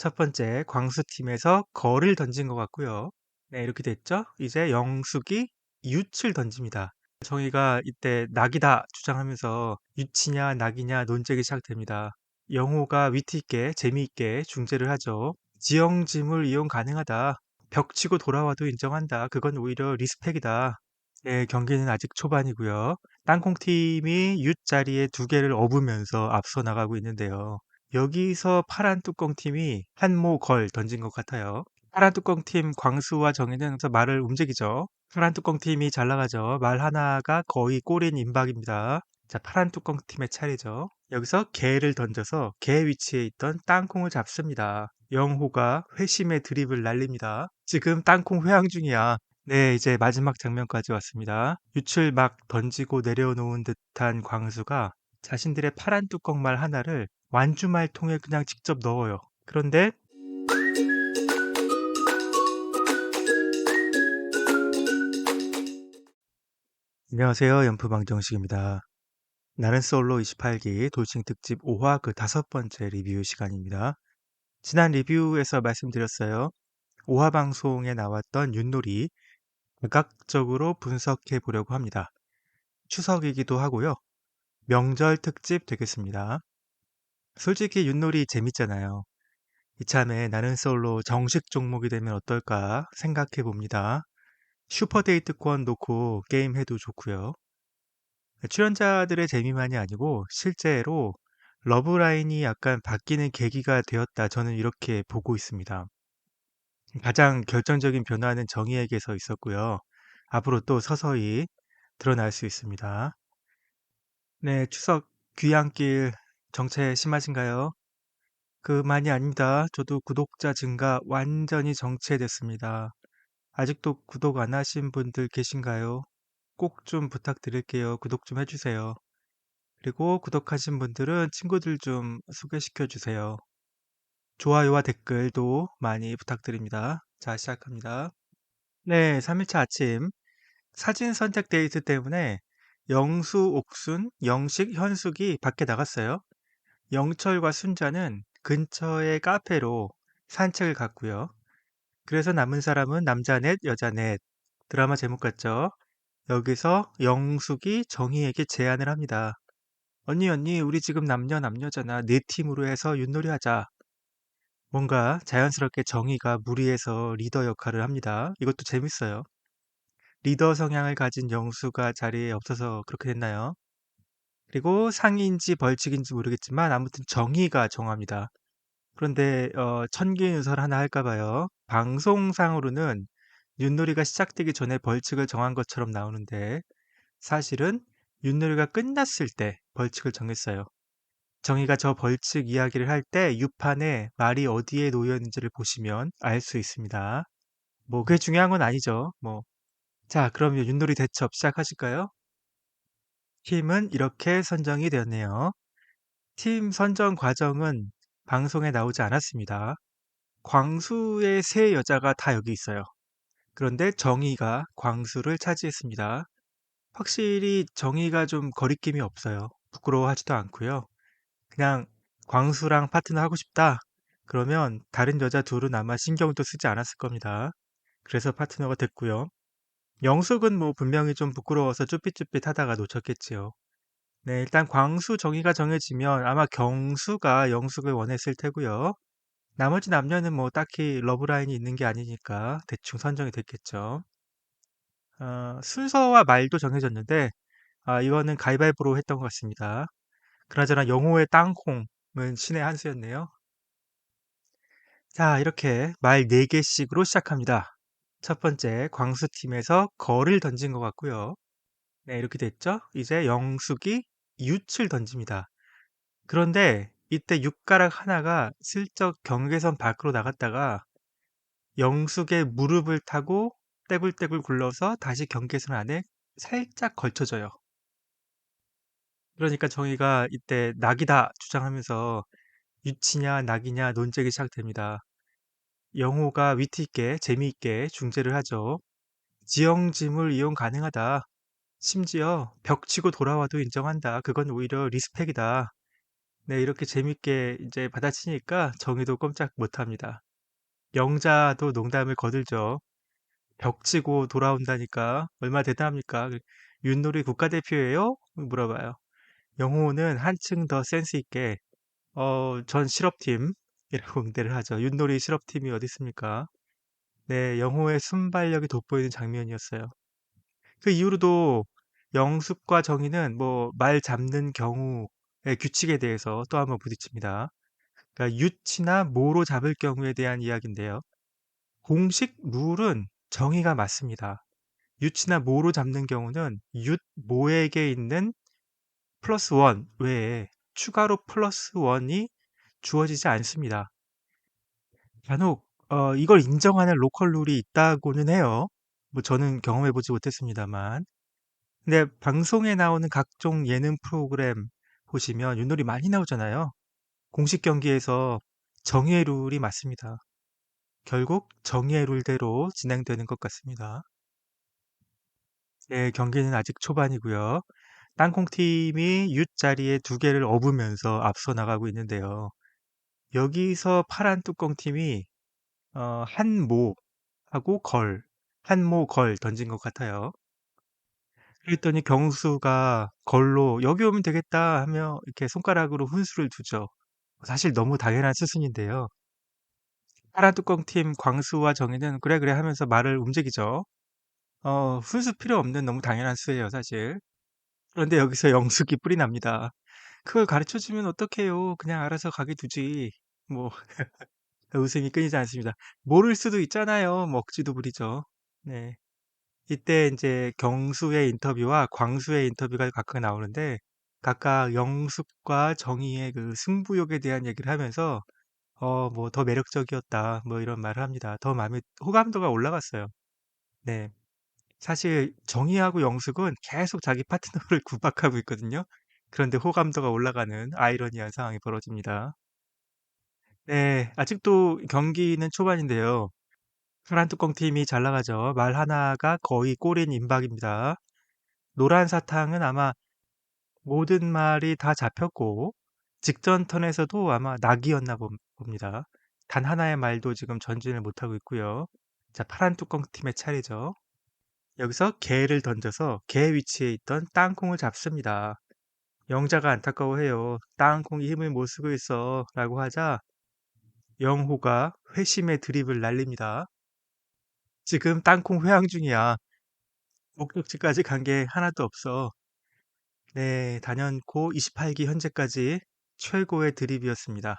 첫 번째 광수팀에서 거를 던진 것 같고요. 네, 이렇게 됐죠? 이제 영숙이 윷을 던집니다. 정의가 이때 낙이다 주장하면서 윷이냐 낙이냐 논쟁이 시작됩니다. 영호가 위트 있게 재미있게 중재를 하죠. 지형짐을 이용 가능하다. 벽치고 돌아와도 인정한다. 그건 오히려 리스펙이다. 네, 경기는 아직 초반이고요. 땅콩팀이 윷 자리에 두 개를 업으면서 앞서 나가고 있는데요. 여기서 파란 뚜껑팀이 한모 걸 던진 것 같아요. 파란 뚜껑팀 광수와 정희는 그래서 말을 움직이죠. 파란 뚜껑팀이 잘 나가죠. 말 하나가 거의 골인 임박입니다. 자, 파란 뚜껑팀의 차례죠. 여기서 개를 던져서 개 위치에 있던 땅콩을 잡습니다. 영호가 회심의 드립을 날립니다. 지금 땅콩 회항 중이야. 네, 이제 마지막 장면까지 왔습니다. 윷을 막 던지고 내려놓은 듯한 광수가 자신들의 파란 뚜껑말 하나를 완주말통에 그냥 직접 넣어요. 그런데 안녕하세요. 연프방정식입니다. 나는 솔로 28기 돌싱 특집 5화 그 다섯 번째 리뷰 시간입니다. 지난 리뷰에서 말씀드렸어요. 5화 방송에 나왔던 윷놀이 다각적으로 분석해 보려고 합니다. 추석이기도 하고요. 명절 특집 되겠습니다. 솔직히 윷놀이 재밌잖아요. 이참에 나는 솔로 정식 종목이 되면 어떨까 생각해 봅니다. 슈퍼데이트권 놓고 게임해도 좋고요. 출연자들의 재미만이 아니고 실제로 러브라인이 약간 바뀌는 계기가 되었다. 저는 이렇게 보고 있습니다. 가장 결정적인 변화는 정의에게서 있었고요. 앞으로 또 서서히 드러날 수 있습니다. 네, 추석 귀향길 정체 심하신가요? 그만이 아닙니다. 저도 구독자 증가 완전히 정체됐습니다. 아직도 구독 안 하신 분들 계신가요? 꼭 좀 부탁드릴게요. 구독 좀 해주세요. 그리고 구독하신 분들은 친구들 좀 소개시켜 주세요. 좋아요와 댓글도 많이 부탁드립니다. 자, 시작합니다. 네, 3일차 아침. 사진 선택 데이트 때문에 영수, 옥순, 영식, 현숙이 밖에 나갔어요. 영철과 순자는 근처의 카페로 산책을 갔고요. 그래서 남은 사람은 남자 넷, 여자 넷. 드라마 제목 같죠? 여기서 영숙이 정희에게 제안을 합니다. 언니, 우리 지금 남녀잖아. 네 팀으로 해서 윷놀이 하자. 뭔가 자연스럽게 정의가 무리해서 리더 역할을 합니다. 이것도 재밌어요. 리더 성향을 가진 영수가 자리에 없어서 그렇게 됐나요? 그리고 상의인지 벌칙인지 모르겠지만 아무튼 정의가 정합니다. 그런데 천기누설 하나 할까 봐요. 방송상으로는 윷놀이가 시작되기 전에 벌칙을 정한 것처럼 나오는데 사실은 윷놀이가 끝났을 때 벌칙을 정했어요. 정의가 저 벌칙 이야기를 할 때 유판에 말이 어디에 놓여 있는지를 보시면 알 수 있습니다. 뭐 그게 중요한 건 아니죠. 뭐. 자, 그러면 윷놀이 대첩 시작하실까요? 팀은 이렇게 선정이 되었네요. 팀 선정 과정은 방송에 나오지 않았습니다. 광수의 세 여자가 다 여기 있어요. 그런데 정의가 광수를 차지했습니다. 확실히 정의가 좀 거리낌이 없어요. 부끄러워하지도 않고요. 그냥 광수랑 파트너 하고 싶다. 그러면 다른 여자 둘은 아마 신경도 쓰지 않았을 겁니다. 그래서 파트너가 됐고요. 영숙은 뭐 분명히 좀 부끄러워서 쭈삣쭈삣 하다가 놓쳤겠지요. 네, 일단 광수 정의가 정해지면 아마 경수가 영숙을 원했을 테고요. 나머지 남녀는 뭐 딱히 러브라인이 있는 게 아니니까 대충 선정이 됐겠죠. 순서와 말도 정해졌는데 이거는 가위바위보로 했던 것 같습니다. 그나저나 영호의 땅콩은 신의 한 수였네요. 자, 이렇게 말 4개씩으로 시작합니다. 첫 번째 광수팀에서 거를 던진 것 같고요. 네, 이렇게 됐죠? 이제 영숙이 윷을 던집니다. 그런데 이때 윷가락 하나가 슬쩍 경계선 밖으로 나갔다가 영숙의 무릎을 타고 떼굴떼굴 굴러서 다시 경계선 안에 살짝 걸쳐져요. 그러니까 정의가 이때 낙이다 주장하면서 윷이냐 낙이냐 논쟁이 시작됩니다. 영호가 위트 있게 재미있게 중재를 하죠. 지형짐을 이용 가능하다. 심지어 벽치고 돌아와도 인정한다. 그건 오히려 리스펙이다. 네, 이렇게 재밌게 이제 받아치니까 정의도 꼼짝 못합니다. 영자도 농담을 거들죠. 벽치고 돌아온다니까 얼마 대단합니까? 윷놀이 국가대표예요? 물어봐요. 영호는 한층 더 센스 있게 전 실업팀이라고 응대를 하죠. 윷놀이 실업팀이 어디 있습니까? 네, 영호의 순발력이 돋보이는 장면이었어요. 그 이후로도 영숙과 정희는 뭐 말 잡는 경우의 규칙에 대해서 또 한번 부딪힙니다. 그러니까 윷이나 모로 잡을 경우에 대한 이야기인데요. 공식 룰은 정의가 맞습니다. 윷이나 모로 잡는 경우는 윷 모에게 있는 플러스 원 외에 추가로 플러스 원이 주어지지 않습니다. 간혹 이걸 인정하는 로컬 룰이 있다고는 해요. 뭐 저는 경험해보지 못했습니다만. 근데 방송에 나오는 각종 예능 프로그램 보시면 윷놀이 많이 나오잖아요. 공식 경기에서 정의의 룰이 맞습니다. 결국 정의의 룰대로 진행되는 것 같습니다. 네, 경기는 아직 초반이고요. 땅콩팀이 윷 자리에 두 개를 업으면서 앞서 나가고 있는데요. 여기서 파란 뚜껑팀이 한모하고 걸, 한모 걸 던진 것 같아요. 그랬더니 경수가 걸로 여기 오면 되겠다 하며 이렇게 손가락으로 훈수를 두죠. 사실 너무 당연한 수순인데요. 파란 뚜껑팀 광수와 정희는 그래 그래 하면서 말을 움직이죠. 훈수 필요 없는 너무 당연한 수예요, 사실. 그런데 여기서 영숙이 뿔이 납니다. 그걸 가르쳐 주면 어떡해요. 그냥 알아서 가게 두지. 뭐 웃음이 끊이지 않습니다. 모를 수도 있잖아요. 뭐 억지도 부리죠. 네. 이때 이제 경수의 인터뷰와 광수의 인터뷰가 각각 나오는데 각각 영숙과 정희의 그 승부욕에 대한 얘기를 하면서 뭐 더 매력적이었다. 뭐 이런 말을 합니다. 더 마음에 호감도가 올라갔어요. 네. 사실 정희하고 영숙은 계속 자기 파트너를 구박하고 있거든요. 그런데 호감도가 올라가는 아이러니한 상황이 벌어집니다. 네, 아직도 경기는 초반인데요. 파란 뚜껑 팀이 잘 나가죠. 말 하나가 거의 골인 임박입니다. 노란 사탕은 아마 모든 말이 다 잡혔고 직전 턴에서도 아마 낙이었나 봅니다. 단 하나의 말도 지금 전진을 못하고 있고요. 자, 파란 뚜껑 팀의 차례죠. 여기서 개를 던져서 개 위치에 있던 땅콩을 잡습니다. 영자가 안타까워해요. 땅콩이 힘을 못 쓰고 있어 라고 하자 영호가 회심의 드립을 날립니다. 지금 땅콩 회항 중이야. 목적지까지 간 게 하나도 없어. 네, 단연코 28기 현재까지 최고의 드립이었습니다.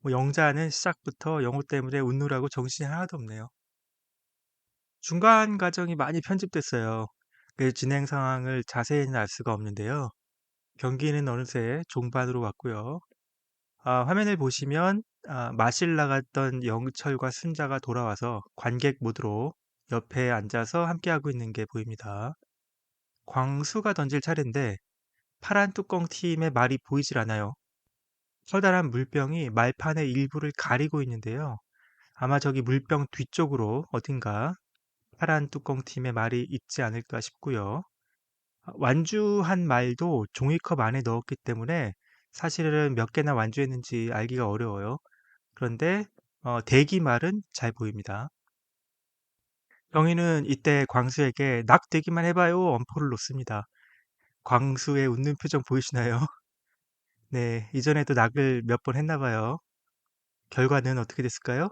뭐 영자는 시작부터 영호 때문에 웃느라고 정신이 하나도 없네요. 중간 과정이 많이 편집됐어요. 그 진행 상황을 자세히는 알 수가 없는데요. 경기는 어느새 종반으로 왔고요. 화면을 보시면 마실 나갔던 영철과 순자가 돌아와서 관객 모드로 옆에 앉아서 함께하고 있는 게 보입니다. 광수가 던질 차례인데 파란 뚜껑 팀의 말이 보이질 않아요. 커다란 물병이 말판의 일부를 가리고 있는데요. 아마 저기 물병 뒤쪽으로 어딘가 파란 뚜껑 팀의 말이 있지 않을까 싶고요. 완주한 말도 종이컵 안에 넣었기 때문에 사실은 몇 개나 완주했는지 알기가 어려워요. 그런데 대기 말은 잘 보입니다. 경희는 이때 광수에게 낙대기만 해봐요 엄포를 놓습니다. 광수의 웃는 표정 보이시나요? 네, 이전에도 낙을 몇 번 했나 봐요. 결과는 어떻게 됐을까요?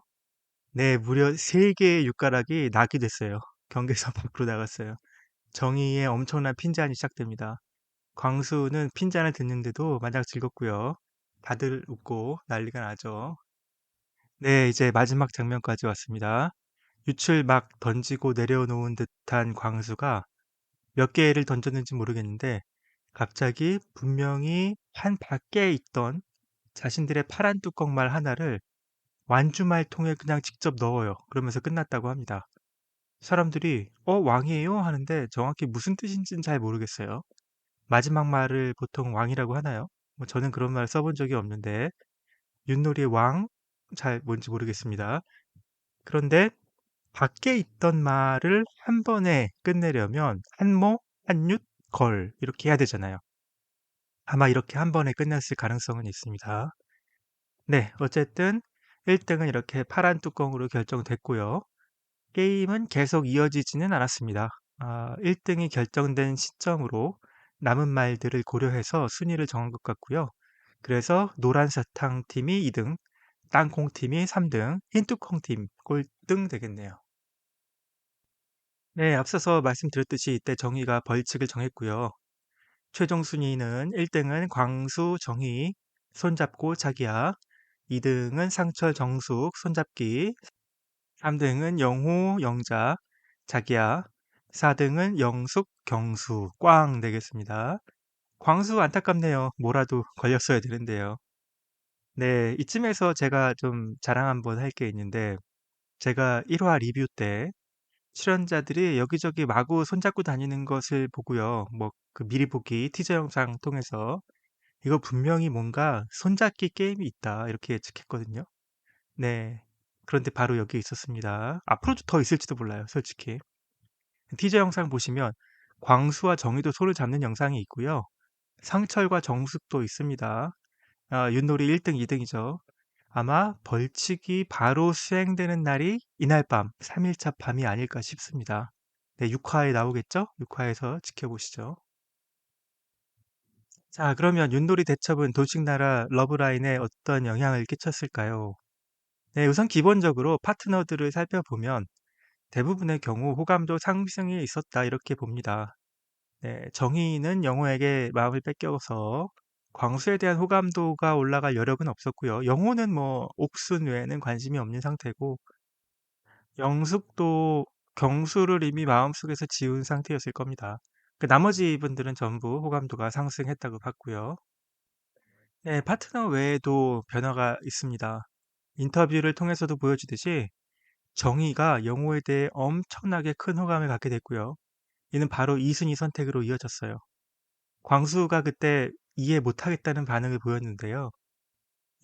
네, 무려 3개의 육가락이 낙이 됐어요. 경계선 밖으로 나갔어요. 정의의 엄청난 핀잔이 시작됩니다. 광수는 핀잔을 듣는데도 마냥 즐겁고요. 다들 웃고 난리가 나죠. 네, 이제 마지막 장면까지 왔습니다. 윷을 막 던지고 내려놓은 듯한 광수가 몇 개를 던졌는지 모르겠는데 갑자기 분명히 한 밖에 있던 자신들의 파란 뚜껑말 하나를 완주말통에 그냥 직접 넣어요. 그러면서 끝났다고 합니다. 사람들이 왕이에요? 하는데 정확히 무슨 뜻인지는 잘 모르겠어요. 마지막 말을 보통 왕이라고 하나요? 뭐 저는 그런 말 써본 적이 없는데 윷놀이의 왕? 잘 뭔지 모르겠습니다. 그런데 밖에 있던 말을 한 번에 끝내려면 한모, 한윷, 걸 이렇게 해야 되잖아요. 아마 이렇게 한 번에 끝났을 가능성은 있습니다. 네, 어쨌든 1등은 이렇게 파란 뚜껑으로 결정됐고요. 게임은 계속 이어지지는 않았습니다. 1등이 결정된 시점으로 남은 말들을 고려해서 순위를 정한 것 같고요. 그래서 노란 사탕 팀이 2등, 땅콩 팀이 3등, 흰 뚜껑 팀 꼴등 되겠네요. 네, 앞서서 말씀드렸듯이 이때 정의가 벌칙을 정했고요. 최종 순위는 1등은 광수, 정희, 손잡고 자기야. 2등은 상철, 정숙, 손잡기. 3등은 영호, 영자, 자기야. 4등은 영숙, 경수, 꽝 되겠습니다. 광수 안타깝네요. 뭐라도 걸렸어야 되는데요. 네, 이쯤에서 제가 좀 자랑 한번 할 게 있는데, 제가 1화 리뷰 때 출연자들이 여기저기 마구 손잡고 다니는 것을 보고요. 뭐, 그 미리 보기 티저 영상 통해서 이거 분명히 뭔가 손잡기 게임이 있다. 이렇게 예측했거든요. 네. 그런데 바로 여기 있었습니다. 앞으로도 더 있을지도 몰라요, 솔직히. 티저 영상 보시면 광수와 정의도 손을 잡는 영상이 있고요. 상철과 정숙도 있습니다. 윷놀이 1등, 2등이죠. 아마 벌칙이 바로 수행되는 날이 이날 밤, 3일차 밤이 아닐까 싶습니다. 네, 6화에 나오겠죠? 6화에서 지켜보시죠. 자, 그러면 윷놀이 대첩은 도식나라 러브라인에 어떤 영향을 끼쳤을까요? 네, 우선 기본적으로 파트너들을 살펴보면 대부분의 경우 호감도 상승이 있었다 이렇게 봅니다. 네, 정희는 영호에게 마음을 뺏겨서 광수에 대한 호감도가 올라갈 여력은 없었고요. 영호는 뭐 옥순 외에는 관심이 없는 상태고 영숙도 경수를 이미 마음속에서 지운 상태였을 겁니다. 그 나머지 분들은 전부 호감도가 상승했다고 봤고요. 네, 파트너 외에도 변화가 있습니다. 인터뷰를 통해서도 보여주듯이 정의가 영호에 대해 엄청나게 큰 호감을 갖게 됐고요. 이는 바로 이순희 선택으로 이어졌어요. 광수가 그때 이해 못하겠다는 반응을 보였는데요.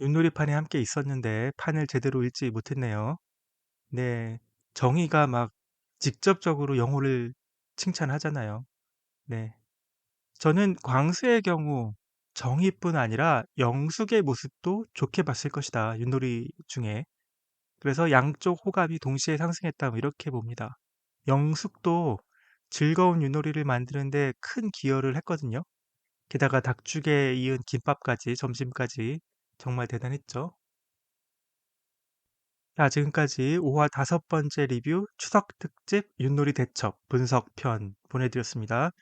윷놀이판에 함께 있었는데 판을 제대로 읽지 못했네요. 네, 정의가 막 직접적으로 영호를 칭찬하잖아요. 네, 저는 광수의 경우 정의뿐 아니라 영숙의 모습도 좋게 봤을 것이다. 윷놀이 중에. 그래서 양쪽 호감이 동시에 상승했다. 뭐 이렇게 봅니다. 영숙도 즐거운 윷놀이를 만드는데 큰 기여를 했거든요. 게다가 닭죽에 이은 김밥까지, 점심까지 정말 대단했죠. 자, 지금까지 5화 5번째 리뷰 추석 특집 윷놀이 대첩 분석편 보내드렸습니다.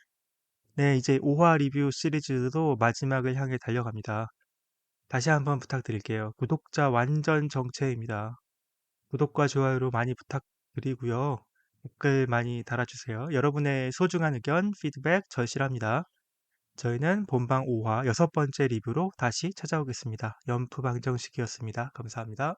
네, 이제 5화 리뷰 시리즈도 마지막을 향해 달려갑니다. 다시 한번 부탁드릴게요. 구독자 완전 정체입니다. 구독과 좋아요로 많이 부탁드리고요. 댓글 많이 달아주세요. 여러분의 소중한 의견, 피드백 절실합니다. 저희는 본방 5화 6번째 리뷰로 다시 찾아오겠습니다. 연프방정식이었습니다. 감사합니다.